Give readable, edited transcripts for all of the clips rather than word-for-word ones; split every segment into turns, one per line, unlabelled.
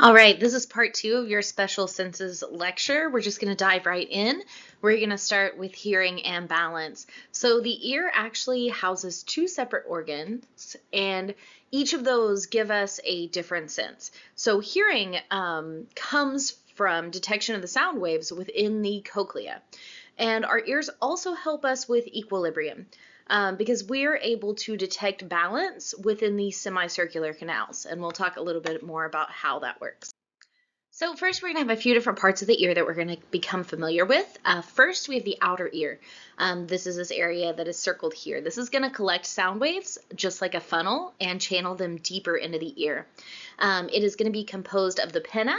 All right, this is part 2 of your special senses lecture. We're just going to dive right in. We're going to start with hearing and balance. So the ear actually houses two separate organs, and each of those give us a different sense. So hearing comes from detection of the sound waves within the cochlea. And our ears also help us with equilibrium. Because we're able to detect balance within the semicircular canals, and we'll talk a little bit more about how that works. So first we're going to have a few different parts of the ear that we're going to become familiar with. First we have the outer ear. This is this area that is circled here. This is going to collect sound waves just like a funnel and channel them deeper into the ear. It is going to be composed of the pinna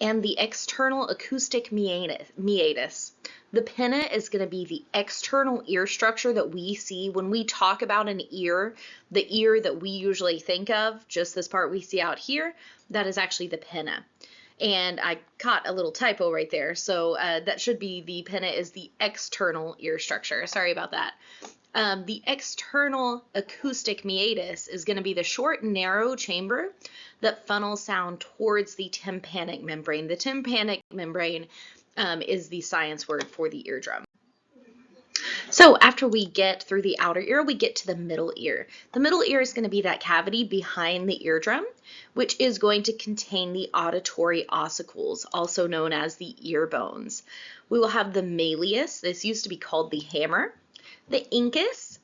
and the external acoustic meatus. The pinna is going to be the external ear structure that we see when we talk about an ear. The ear that we usually think of, just this part we see out here, that is actually the pinna. And I caught a little typo right there, so that should be the pinna is the external ear structure. Sorry about that. The external acoustic meatus is going to be the short, narrow chamber that funnels sound towards the tympanic membrane. The tympanic membrane is the science word for the eardrum. So after we get through the outer ear, we get to the middle ear. The middle ear is going to be that cavity behind the eardrum, which is going to contain the auditory ossicles, also known as the ear bones. We will have the malleus. This used to be called the hammer. The incus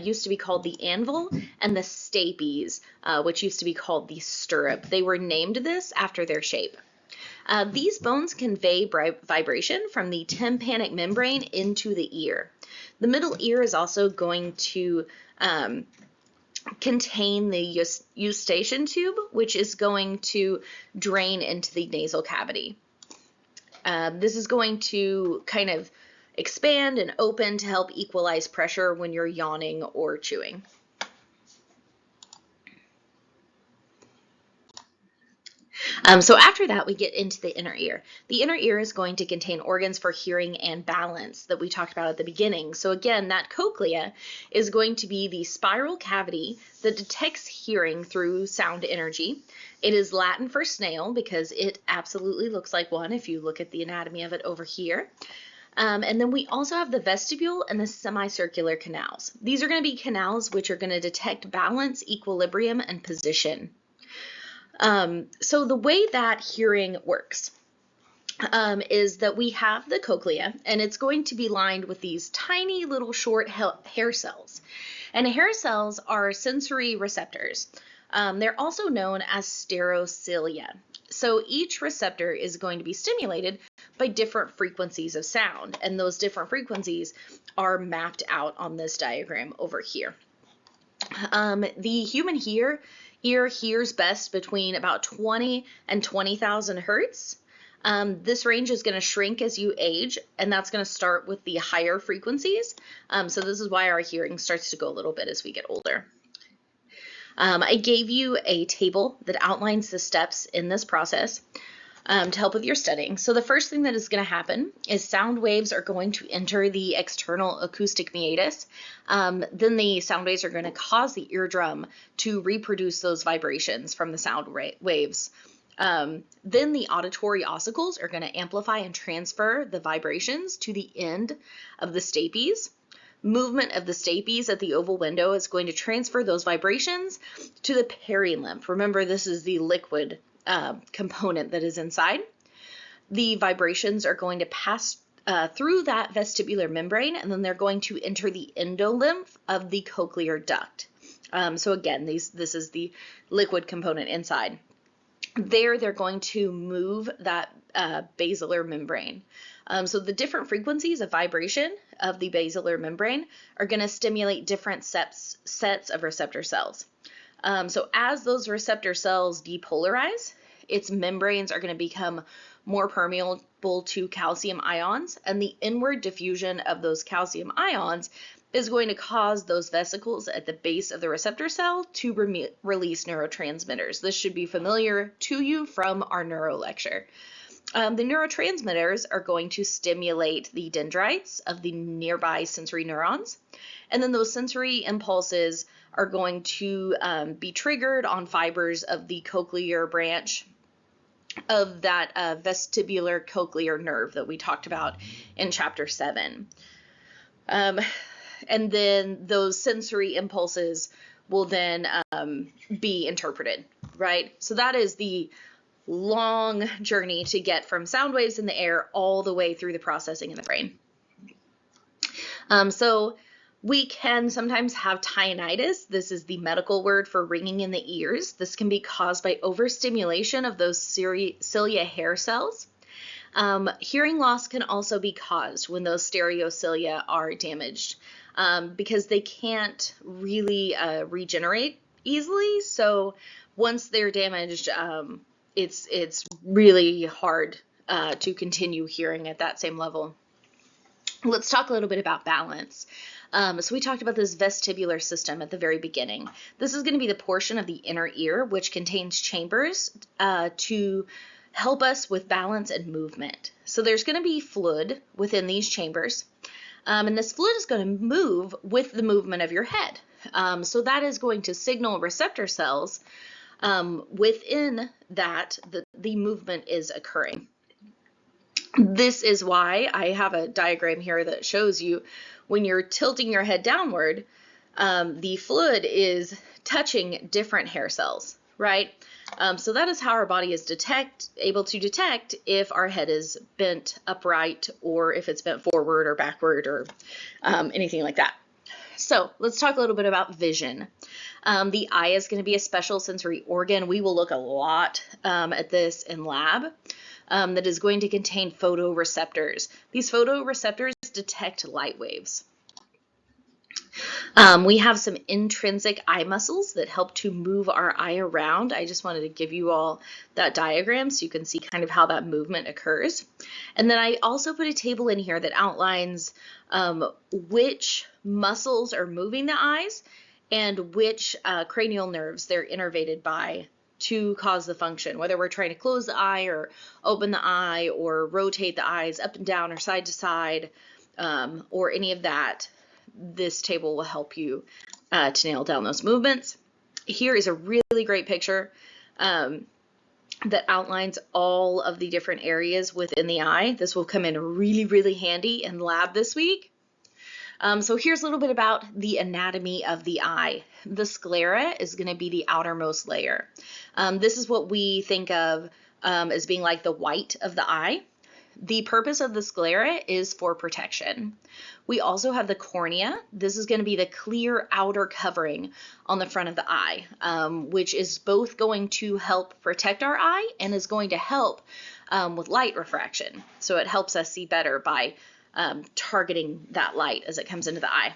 used to be called the anvil, and the stapes, which used to be called the stirrup. They were named this after their shape. These bones convey vibration from the tympanic membrane into the ear. The middle ear is also going to contain the eustachian tube, which is going to drain into the nasal cavity. This is going to kind of expand and open to help equalize pressure when you're yawning or chewing. So after that, we get into the inner ear. The inner ear is going to contain organs for hearing and balance that we talked about at the beginning. So again, that cochlea is going to be the spiral cavity that detects hearing through sound energy. It is Latin for snail because it absolutely looks like one if you look at the anatomy of it over here. And then we also have the vestibule and the semicircular canals. These are going to be canals which are going to detect balance, equilibrium, and position. So the way that hearing works is that we have the cochlea, and it's going to be lined with these tiny little short hair cells. And hair cells are sensory receptors. They're also known as stereocilia. So each receptor is going to be stimulated by different frequencies of sound, and those different frequencies are mapped out on this diagram over here. The human ear hears best between about 20 and 20,000 hertz. This range is going to shrink as you age, and that's going to start with the higher frequencies. So this is why our hearing starts to go a little bit as we get older. I gave you a table that outlines the steps in this process to help with your studying. So the first thing that is going to happen is sound waves are going to enter the external acoustic meatus. Then the sound waves are going to cause the eardrum to reproduce those vibrations from the sound waves. Then the auditory ossicles are going to amplify and transfer the vibrations to the end of the stapes. Movement of the stapes at the oval window is going to transfer those vibrations to the perilymph. Remember, this is the liquid component that is inside. The vibrations are going to pass through that vestibular membrane, and then they're going to enter the endolymph of the cochlear duct. So again, this is the liquid component inside. They're going to move that basilar membrane. So the different frequencies of vibration of the basilar membrane are going to stimulate different sets of receptor cells. So as those receptor cells depolarize, its membranes are going to become more permeable to calcium ions, and the inward diffusion of those calcium ions is going to cause those vesicles at the base of the receptor cell to release neurotransmitters. This should be familiar to you from our neuro lecture. The neurotransmitters are going to stimulate the dendrites of the nearby sensory neurons, and then those sensory impulses are going to be triggered on fibers of the cochlear branch of that vestibular cochlear nerve that we talked about in chapter 7. And then those sensory impulses will then be interpreted, right? So that is the long journey to get from sound waves in the air all the way through the processing in the brain. So we can sometimes have tinnitus. This is the medical word for ringing in the ears. This can be caused by overstimulation of those cilia hair cells. Hearing loss can also be caused when those stereocilia are damaged because they can't really regenerate easily. So once they're damaged, it's really hard to continue hearing at that same level. Let's talk a little bit about balance. So we talked about this vestibular system at the very beginning. This is going to be the portion of the inner ear which contains chambers to help us with balance and movement. So there's going to be fluid within these chambers, and this fluid is going to move with the movement of your head. So that is going to signal receptor cells within that the movement is occurring. This is why I have a diagram here that shows you when you're tilting your head downward, the fluid is touching different hair cells, right? So that is how our body is able to detect if our head is bent upright or if it's bent forward or backward or anything like that. So let's talk a little bit about vision. The eye is going to be a special sensory organ. We will look a lot at this in lab. That is going to contain photoreceptors. These photoreceptors detect light waves. We have some intrinsic eye muscles that help to move our eye around. I just wanted to give you all that diagram so you can see kind of how that movement occurs. And then I also put a table in here that outlines which muscles are moving the eyes and which cranial nerves they're innervated by to cause the function, whether we're trying to close the eye or open the eye or rotate the eyes up and down or side to side or any of that. This table will help you to nail down those movements. Here is a really great picture that outlines all of the different areas within the eye. This will come in really, really handy in lab this week. So here's a little bit about the anatomy of the eye. The sclera is going to be the outermost layer. This is what we think of as being like the white of the eye. The purpose of the sclera is for protection. We also have the cornea. This is going to be the clear outer covering on the front of the eye, which is both going to help protect our eye and is going to help with light refraction. So it helps us see better by targeting that light as it comes into the eye.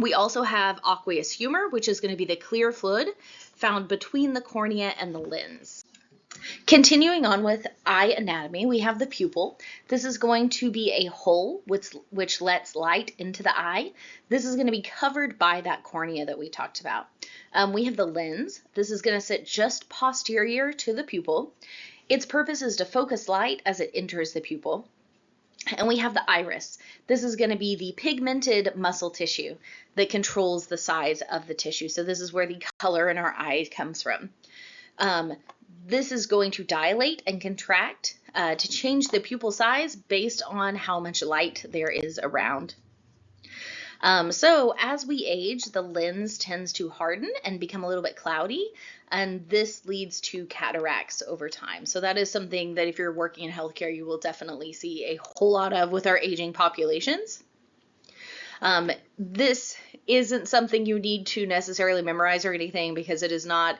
We also have aqueous humor, which is going to be the clear fluid found between the cornea and the lens. Continuing on with eye anatomy, we have the pupil. This is going to be a hole which lets light into the eye. This is going to be covered by that cornea that we talked about. We have the lens. This is going to sit just posterior to the pupil. Its purpose is to focus light as it enters the pupil. And we have the iris. This is going to be the pigmented muscle tissue that controls the size of the tissue. So this is where the color in our eye comes from. This is going to dilate and contract to change the pupil size based on how much light there is around. So as we age, the lens tends to harden and become a little bit cloudy, and this leads to cataracts over time. So that is something that if you're working in healthcare, you will definitely see a whole lot of with our aging populations. This isn't something you need to necessarily memorize or anything because it is not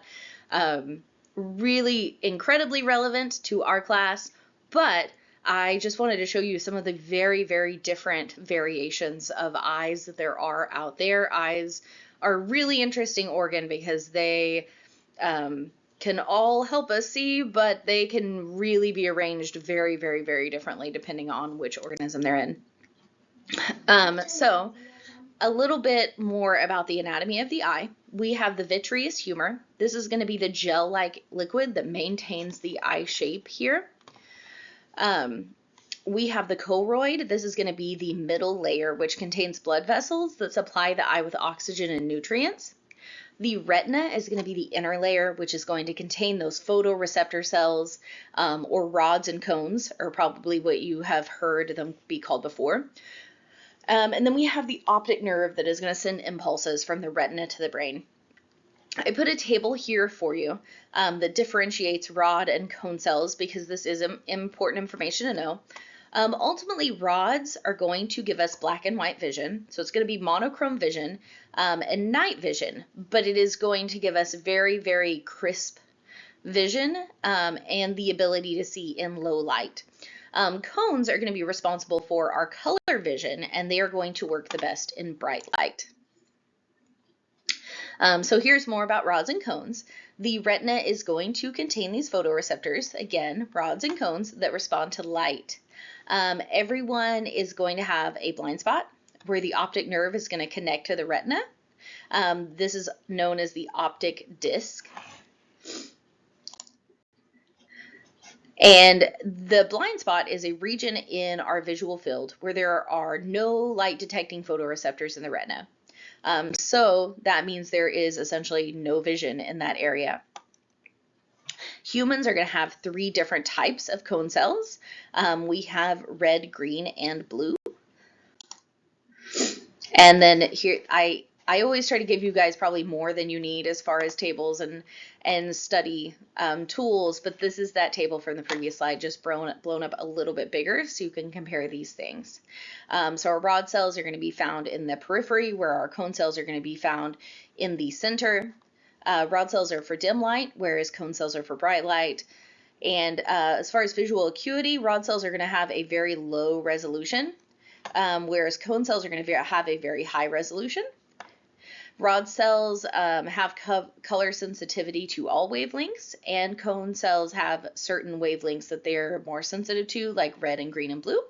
really incredibly relevant to our class, but I just wanted to show you some of the very, very different variations of eyes that there are out there. Eyes are a really interesting organ because they can all help us see, but they can really be arranged very, very, very differently depending on which organism they're in. So a little bit more about the anatomy of the eye. We have the vitreous humor. This is going to be the gel-like liquid that maintains the eye shape here. We have the choroid. This is going to be the middle layer, which contains blood vessels that supply the eye with oxygen and nutrients. The retina is going to be the inner layer, which is going to contain those photoreceptor cells, or rods and cones, are probably what you have heard them be called before. And then we have the optic nerve that is going to send impulses from the retina to the brain. I put a table here for you that differentiates rod and cone cells because this is important information to know. Ultimately, rods are going to give us black and white vision, so it's going to be monochrome vision and night vision, but it is going to give us very, very crisp vision and the ability to see in low light. Cones are going to be responsible for our color vision, and they are going to work the best in bright light. So here's more about rods and cones. The retina is going to contain these photoreceptors, again, rods and cones that respond to light. Everyone is going to have a blind spot where the optic nerve is going to connect to the retina. This is known as the optic disc. And the blind spot is a region in our visual field where there are no light detecting photoreceptors in the retina. So that means there is essentially no vision in that area. Humans are going to have 3 different types of cone cells. We have red, green, and blue. And then here, I always try to give you guys probably more than you need as far as tables and study tools, but this is that table from the previous slide, just blown up a little bit bigger so you can compare these things. So our rod cells are going to be found in the periphery, where our cone cells are going to be found in the center. Rod cells are for dim light, whereas cone cells are for bright light. And as far as visual acuity, rod cells are going to have a very low resolution, whereas cone cells are going to have a very high resolution. Rod cells have color sensitivity to all wavelengths, and cone cells have certain wavelengths that they're more sensitive to, like red and green and blue.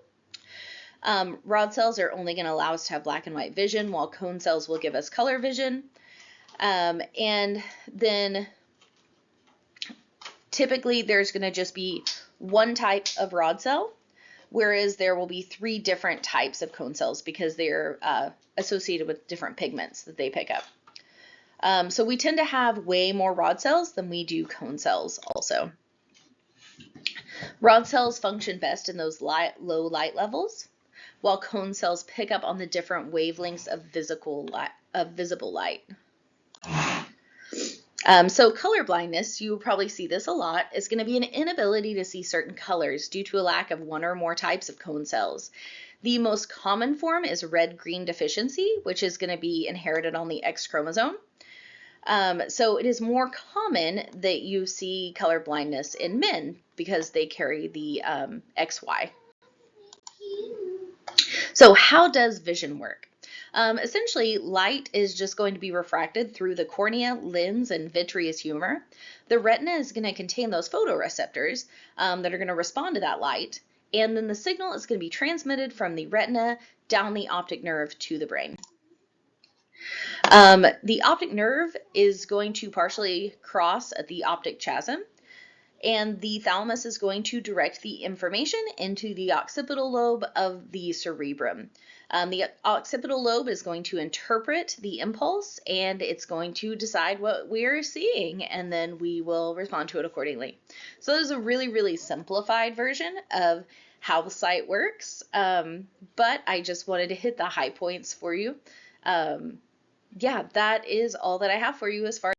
Rod cells are only going to allow us to have black and white vision, while cone cells will give us color vision. And then typically there's going to just be one type of rod cell, whereas there will be 3 different types of cone cells because they're associated with different pigments that they pick up. So we tend to have way more rod cells than we do cone cells also. Rod cells function best in those low light levels, while cone cells pick up on the different wavelengths of visible light. So color blindness, you will probably see this a lot, is going to be an inability to see certain colors due to a lack of one or more types of cone cells. The most common form is red-green deficiency, which is going to be inherited on the X chromosome. So it is more common that you see color blindness in men because they carry the XY. So how does vision work? Essentially, light is just going to be refracted through the cornea, lens, and vitreous humor. The retina is going to contain those photoreceptors that are going to respond to that light, and then the signal is going to be transmitted from the retina down the optic nerve to the brain. The optic nerve is going to partially cross at the optic chiasm, and the thalamus is going to direct the information into the occipital lobe of the cerebrum. The occipital lobe is going to interpret the impulse, and it's going to decide what we're seeing, and then we will respond to it accordingly. So this is a really, really simplified version of how the sight works, but I just wanted to hit the high points for you. Yeah, that is all that I have for you as far